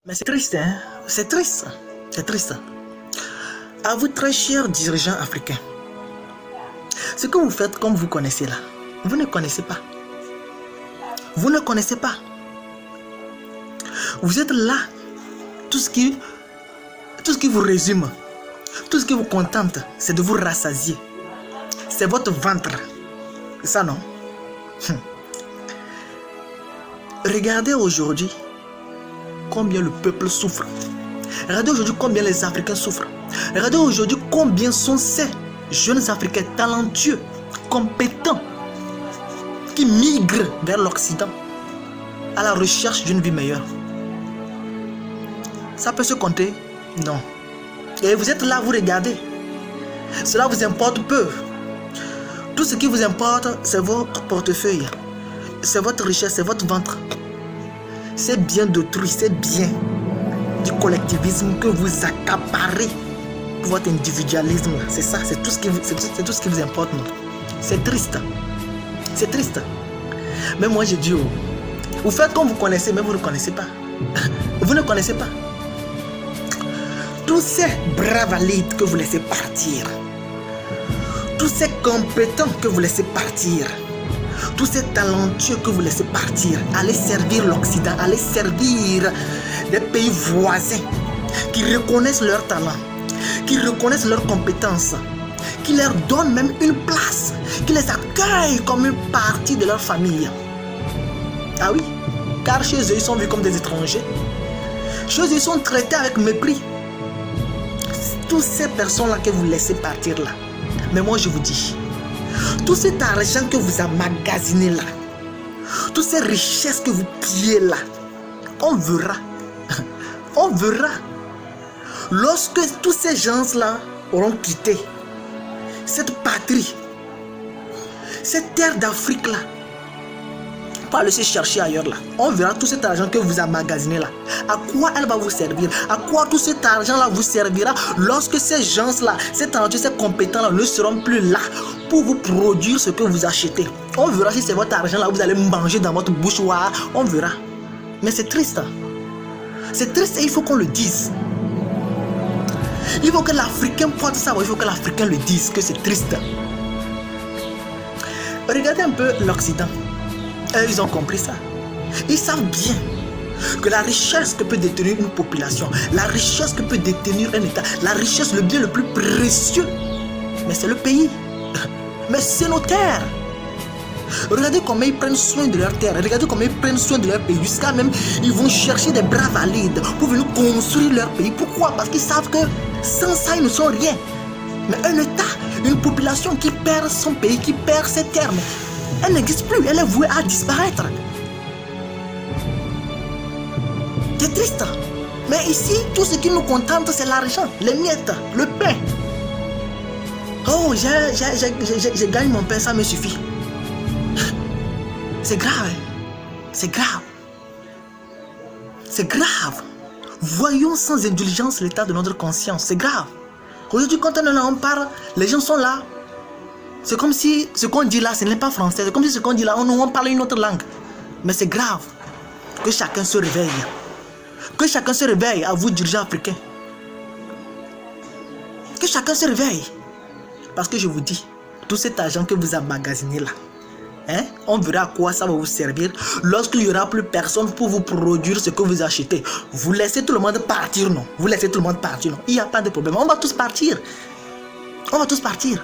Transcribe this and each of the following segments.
Mais c'est triste, hein? C'est triste. C'est triste. À vous, très chers dirigeants africains, ce que vous faites comme vous connaissez là, vous ne connaissez pas. Vous ne connaissez pas. Vous êtes là. Tout ce qui vous résume, tout ce qui vous contente, c'est de vous rassasier. C'est votre ventre. C'est ça, non? Regardez aujourd'hui combien le peuple souffre. Regardez aujourd'hui combien les Africains souffrent. Regardez aujourd'hui combien sont ces jeunes Africains talentueux, compétents, qui migrent vers l'Occident à la recherche d'une vie meilleure. Ça peut se compter? Non. Et vous êtes là, vous regardez. Cela vous importe peu. Tout ce qui vous importe, c'est votre portefeuille. C'est votre richesse, c'est votre ventre. C'est bien d'autrui, c'est bien du collectivisme que vous accaparez pour votre individualisme. C'est ça, c'est tout ce qui vous importe. C'est triste. C'est triste. Mais moi, je dis, vous faites comme vous connaissez, mais vous ne connaissez pas. Vous ne connaissez pas. Tous ces braves valides que vous laissez partir, tous ces compétents que vous laissez partir, tous ces talentueux que vous laissez partir, allez servir l'Occident, allez servir des pays voisins qui reconnaissent leur talent, qui reconnaissent leurs compétences, qui leur donnent même une place, qui les accueillent comme une partie de leur famille. Ah oui, car chez eux, ils sont vus comme des étrangers. Chez eux, ils sont traités avec mépris. Toutes ces personnes-là que vous laissez partir là. Mais moi, je vous dis, tout cet argent que vous emmagasinez là, toutes ces richesses que vous pillez là, on verra. On verra. Lorsque tous ces gens-là auront quitté cette patrie, cette terre d'Afrique là, pas laisser chercher ailleurs là. On verra tout cet argent que vous emmagasinez là. À quoi elle va vous servir? À quoi tout cet argent là vous servira lorsque ces gens là, ces talentueux, ces compétents là ne seront plus là pour vous produire ce que vous achetez. On verra si c'est votre argent là, vous allez manger dans votre bouche. On verra. Mais c'est triste. C'est triste et il faut qu'on le dise. Il faut que l'Africain porte ça. Il faut que l'Africain le dise que c'est triste. Regardez un peu l'Occident. Ils ont compris ça. Ils savent bien que la richesse que peut détenir une population, la richesse que peut détenir un État, la richesse, le bien le plus précieux, mais c'est le pays. Mais c'est nos terres. Regardez comment ils prennent soin de leurs terres. Regardez comment ils prennent soin de leur pays. Jusqu'à même, ils vont chercher des bras valides pour venir construire leur pays. Pourquoi? Parce qu'ils savent que sans ça, ils ne sont rien. Mais un État, une population qui perd son pays, qui perd ses terres, elle n'existe plus, elle est vouée à disparaître. C'est triste. Mais ici, tout ce qui nous contente, c'est l'argent, les miettes, le pain. Oh, j'ai gagné mon pain, ça me suffit. C'est grave. C'est grave. C'est grave. Voyons sans indulgence l'état de notre conscience. C'est grave. Aujourd'hui, quand on parle, les gens sont là. C'est comme si ce qu'on dit là, ce n'est pas français. C'est comme si ce qu'on dit là, on parle une autre langue. Mais c'est grave que chacun se réveille. Que chacun se réveille, à vous, dirigeants africains. Que chacun se réveille. Parce que je vous dis, tout cet argent que vous emmagasinez là, on verra à quoi ça va vous servir lorsqu'il n'y aura plus personne pour vous produire ce que vous achetez. Vous laissez tout le monde partir, non? Vous laissez tout le monde partir, non? Il n'y a pas de problème. On va tous partir. On va tous partir.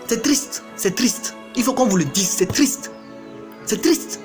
C'est triste, c'est triste. Il faut qu'on vous le dise, c'est triste. C'est triste.